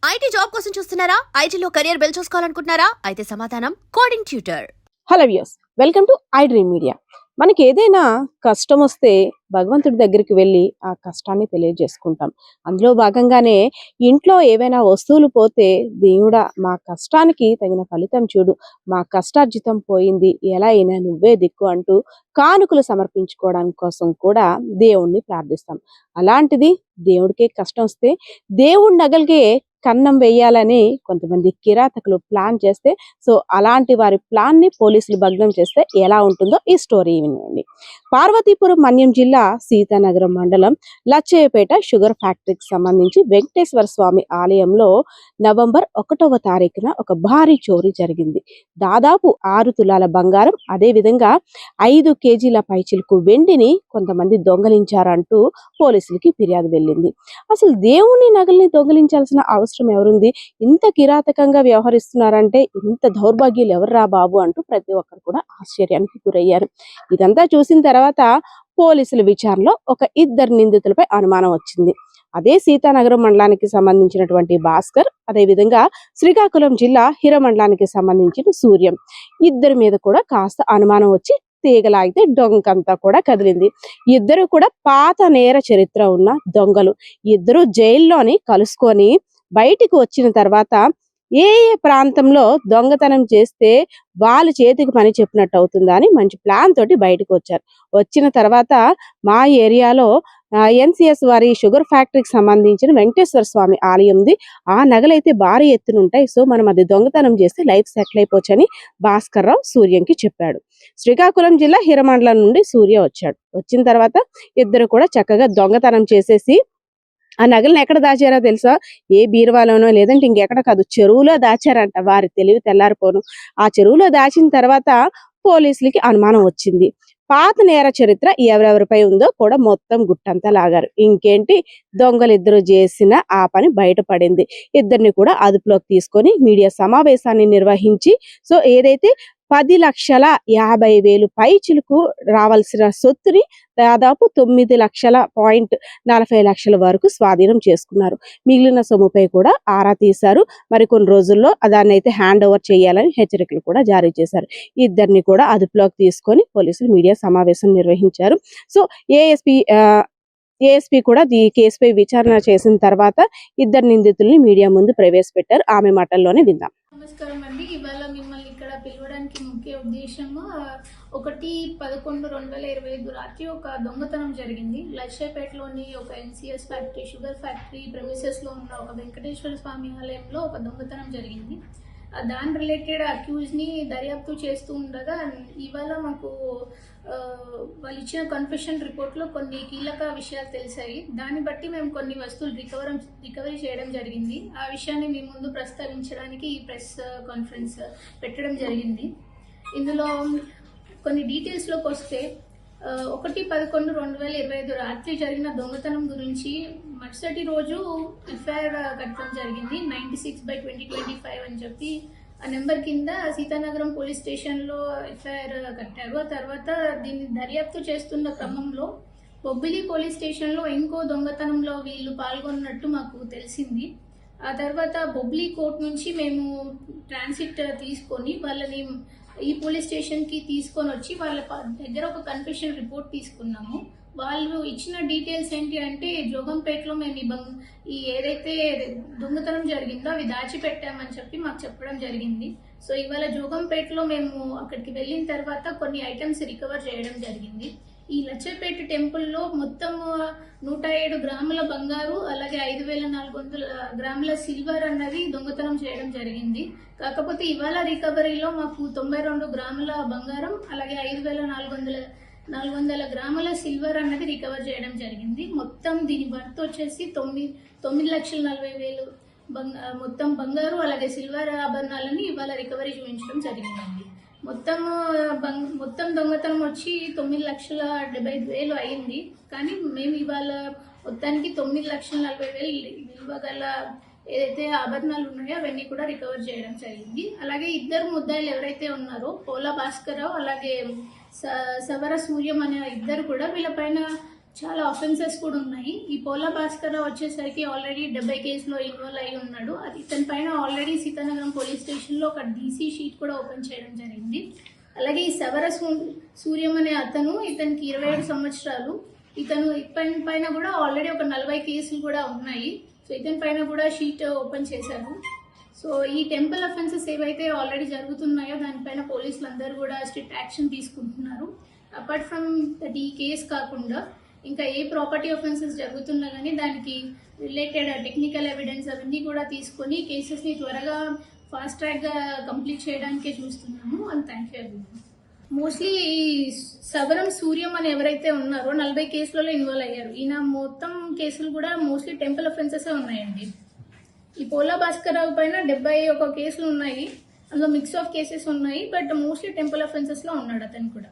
IT job కోసం చూస్తున్నారా? ఐటీలో కెరియర్ బిల్డ్ చూసుకోవాలనుకుంటున్నారా? అయితే సమాధానం coding tutor. Hello views, welcome to I dream media. మనకి ఏదైనా కష్టం వస్తే భగవంతుడి దగ్గరికి వెళ్ళి ఆ కష్టాన్ని తెలియజేసుకుంటాం. అందులో భాగంగానే ఇంట్లో ఏవైనా వస్తువులు పోతే, దేవుడా మా కష్టానికి తగిన ఫలితం చూడు, మా కష్టార్జితం పోయింది, ఎలా అయినా నువ్వే దిక్కు అంటూ కానుకలు సమర్పించుకోవడానికి కోసం కూడా దేవుణ్ణి ప్రార్థిస్తాం. అలాంటిది దేవుడికే కష్టం వస్తే దేవుడి నగలికే కన్నం వేయాలని కొంతమంది కిరాతకులు ప్లాన్ చేస్తే, సో అలాంటి వారి ప్లాన్ ని పోలీసులు భగ్నం చేస్తే ఎలా ఉంటుందో ఈ స్టోరీ వినండి. పార్వతీపురం మన్యం జిల్లా సీతానగరం మండలం లచ్చయ్యపేట షుగర్ ఫ్యాక్టరీకి సంబంధించి వెంకటేశ్వర స్వామి ఆలయంలో నవంబర్ 1వ తారీఖున ఒక భారీ చోరీ జరిగింది. దాదాపు 6 తులాల బంగారం, అదే విధంగా 5 కేజీల పైచిలకు వెండిని కొంతమంది దొంగలించారంటూ పోలీసులకి ఫిర్యాదు వెళ్ళింది. అసలు దేవుని నగల్ని దొంగలించాల్సిన అవసరం ఎవరుంది? ఇంత కిరాతకంగా వ్యవహరిస్తున్నారంటే ఇంత దౌర్భాగ్యులు ఎవర్రా బాబు అంటూ ప్రతి ఒక్కరు కూడా ఆశ్చర్యానికి గురయ్యారు. ఇదంతా చూసిన తర్వాత పోలీసుల విచారణలో ఒక 2 నిందితులపై అనుమానం వచ్చింది. అదే సీతానగరం మండలానికి సంబంధించినటువంటి భాస్కర్, అదే విధంగా శ్రీకాకుళం జిల్లా హిరమండలానికి సంబంధించిన సూర్యం, ఇద్దరి మీద కూడా కాస్త అనుమానం వచ్చి తీగలాగితే డొంకంతా కూడా కదిలింది. ఇద్దరు కూడా పాత నేర చరిత్ర ఉన్న దొంగలు. ఇద్దరు జైల్లోని కలుసుకొని బయటికి వచ్చిన తర్వాత ఏ ఏ ప్రాంతంలో దొంగతనం చేస్తే వాళ్ళ చేతికి పని చెప్పినట్టు అవుతుందా అని మంచి ప్లాన్ తోటి బయటకు వచ్చారు. వచ్చిన తర్వాత మా ఏరియాలో ఎన్సిఎస్ వారి షుగర్ ఫ్యాక్టరీకి సంబంధించిన వెంకటేశ్వర స్వామి ఆలయం ఉంది. ఆ నగలైతే భారీ ఎత్తున ఉంటాయి. సో మనం అది దొంగతనం చేస్తే లైఫ్ సెటిల్ అయిపోవచ్చని భాస్కర్ రావు సూర్యంకి చెప్పాడు. శ్రీకాకుళం జిల్లా హిరమండలం నుండి సూర్య వచ్చాడు. వచ్చిన తర్వాత ఇద్దరు కూడా చక్కగా దొంగతనం చేసేసి ఆ నగలను ఎక్కడ దాచారో తెలుసా? ఏ బీరువాలోనో లేదంటే ఇంకెక్కడ కాదు, చెరువులో దాచారంట. వారి తెలివి తెల్లారిపోను. ఆ చెరువులో దాచిన తర్వాత పోలీసులకి అనుమానం వచ్చింది. పాత నేర చరిత్ర ఎవరెవరిపై ఉందో కూడా మొత్తం గుట్టంతా లాగారు. ఇంకేంటి, దొంగలిద్దరు చేసిన ఆ పని బయటపడింది. ఇద్దరిని కూడా అదుపులోకి తీసుకొని మీడియా సమావేశాన్ని నిర్వహించి, సో ఏదైతే 10,50,000 పైచిలకు రావాల్సిన సొత్తుని దాదాపు 9,40,00,000 వరకు స్వాధీనం చేసుకున్నారు. మిగిలిన సొమ్ముపై కూడా ఆరా తీశారు. మరికొన్ని రోజుల్లో దాన్ని అయితే హ్యాండ్ ఓవర్ చేయాలని హెచ్చరికలు కూడా జారీ చేశారు. ఇద్దరిని కూడా అదుపులోకి తీసుకొని పోలీసులు మీడియా సమావేశం నిర్వహించారు. సో ఏఎస్పీ కూడా ఈ కేసుపై విచారణ చేసిన తర్వాత ఇద్దరు నిందితుల్ని మీడియా ముందు ప్రవేశపెట్టారు. ఆమె మాటల్లోనే విందాం. నమస్కారం అండి. ఇవాళ మిమ్మల్ని ఇక్కడ పిలవడానికి ముఖ్య ఉద్దేశము 1/11/2025 రాత్రి ఒక దొంగతనం జరిగింది. లక్షపేటలోని ఒక ఎన్సిఎస్ ఫ్యాక్టరీ, షుగర్ ఫ్యాక్టరీ ప్రెమిసెస్లో ఉన్న ఒక వెంకటేశ్వర స్వామి ఆలయంలో ఒక దొంగతనం జరిగింది. దాని రిలేటెడ్ అక్యూజ్ని దర్యాప్తు చేస్తూ ఉండగా ఇవాళ మాకు వాళ్ళు ఇచ్చిన కన్ఫెషన్ రిపోర్ట్లో కొన్ని కీలక విషయాలు తెలిసాయి. దాన్ని బట్టి మేము కొన్ని వస్తువులు రికవరీ చేయడం జరిగింది. ఆ విషయాన్ని మీ ముందు ప్రస్తావించడానికి ఈ ప్రెస్ కాన్ఫరెన్స్ పెట్టడం జరిగింది. ఇందులో కొన్ని డీటెయిల్స్లోకి వస్తే 1/11/2025 రాత్రి జరిగిన దొంగతనం గురించి మరుసటి రోజు ఎఫ్ఐఆర్ కట్టడం జరిగింది. 96/2025 అని చెప్పి ఆ నెంబర్ కింద సీతానగరం పోలీస్ స్టేషన్లో ఎఫ్ఐఆర్ కట్టారు. ఆ తర్వాత దీన్ని దర్యాప్తు చేస్తున్న క్రమంలో బొబ్బిలి పోలీస్ స్టేషన్లో ఇంకో దొంగతనంలో వీళ్ళు పాల్గొన్నట్టు మాకు తెలిసింది. ఆ తర్వాత బొబ్బిలి కోర్టు నుంచి మేము ట్రాన్సిట్ తీసుకొని వాళ్ళని ఈ పోలీస్ స్టేషన్కి తీసుకొని వచ్చి వాళ్ళ దగ్గర ఒక కన్ఫెషన్ రిపోర్ట్ తీసుకున్నాము. వాళ్ళు ఇచ్చిన డీటెయిల్స్ ఏంటి అంటే, జోగంపేటలో మేము ఈ ఏదైతే దొంగతనం జరిగిందో అవి దాచిపెట్టామని చెప్పి మాకు చెప్పడం జరిగింది. సో ఇవాళ జోగంపేటలో మేము అక్కడికి వెళ్ళిన తర్వాత కొన్ని ఐటమ్స్ రికవర్ చేయడం జరిగింది. ఈ లచ్చపేట టెంపుల్లో మొత్తం 107 గ్రాముల బంగారు, అలాగే 5,400 గ్రాముల సిల్వర్ అన్నది దొంగతనం చేయడం జరిగింది. కాకపోతే ఇవాళ రికవరీలో మాకు 92 గ్రాముల బంగారం, అలాగే 5,400 గ్రాముల సిల్వర్ అన్నది రికవర్ చేయడం జరిగింది. మొత్తం దీని వర్త్ వచ్చేసి 9,40,000 మొత్తం బంగారు అలాగే సిల్వర్ ఆభరణాలని ఇవాళ రికవరీ చూపించడం జరిగిందండి. మొత్తం దొంగతనం వచ్చి 9,70,000 అయింది. కానీ మేము ఇవాళ మొత్తానికి 9,40,000 విలువ గల ఏదైతే ఆభరణాలు ఉన్నాయో అవన్నీ కూడా రికవర్ చేయడం జరిగింది. అలాగే ఇద్దరు ముద్దాయిలు ఎవరైతే ఉన్నారో పోలా భాస్కర్ రావు అలాగే సవర సూర్యం అనే ఇద్దరు కూడా వీళ్ళపైన చాలా అఫెన్సెస్ కూడా ఉన్నాయి. ఈ పోలా భాస్కర్ వచ్చేసరికి ఆల్రెడీ 70 కేసులో ఇన్వాల్వ్ అయి ఉన్నాడు. అది ఇతని పైన ఆల్రెడీ సీతానగరం పోలీస్ స్టేషన్లో ఒక డీసీ షీట్ కూడా ఓపెన్ చేయడం జరిగింది. అలాగే ఈ సవర సూర్యం అనే అతను, ఇతనికి 27 సంవత్సరాలు. ఇతని పైన కూడా ఆల్రెడీ ఒక 40 కేసులు కూడా ఉన్నాయి. సో ఇతని పైన కూడా షీట్ ఓపెన్ చేశారు. సో ఈ టెంపుల్ అఫెన్సెస్ ఏవైతే ఆల్రెడీ జరుగుతున్నాయో దానిపైన పోలీసులు అందరూ కూడా స్ట్రిక్ట్ యాక్షన్ తీసుకుంటున్నారు. అపార్ట్ ఫ్రమ్ దట్ ఈ కేసు కాకుండా ఇంకా ఏ ప్రాపర్టీ అఫెన్సెస్ జరుగుతున్నా కానీ దానికి రిలేటెడ్ టెక్నికల్ ఎవిడెన్స్ అవన్నీ కూడా తీసుకొని కేసెస్ని త్వరగా ఫాస్ట్ ట్రాక్గా కంప్లీట్ చేయడానికే చూస్తున్నాము. And thank you everyone. Mostly ఈ సవరం సూర్యం అని ఎవరైతే ఉన్నారో 40 కేసులలో ఇన్వాల్వ్ అయ్యారు. ఈయన మొత్తం కేసులు కూడా మోస్ట్లీ టెంపుల్ అఫెన్సెస్ ఉన్నాయండి. ఈ పోలా భాస్కర్ రావు పైన 71 కేసులు ఉన్నాయి. అందులో మిక్స్ ఆఫ్ కేసెస్ ఉన్నాయి. బట్ మోస్ట్లీ టెంపుల్ అఫెన్సెస్లో ఉన్నాడు అతను కూడా.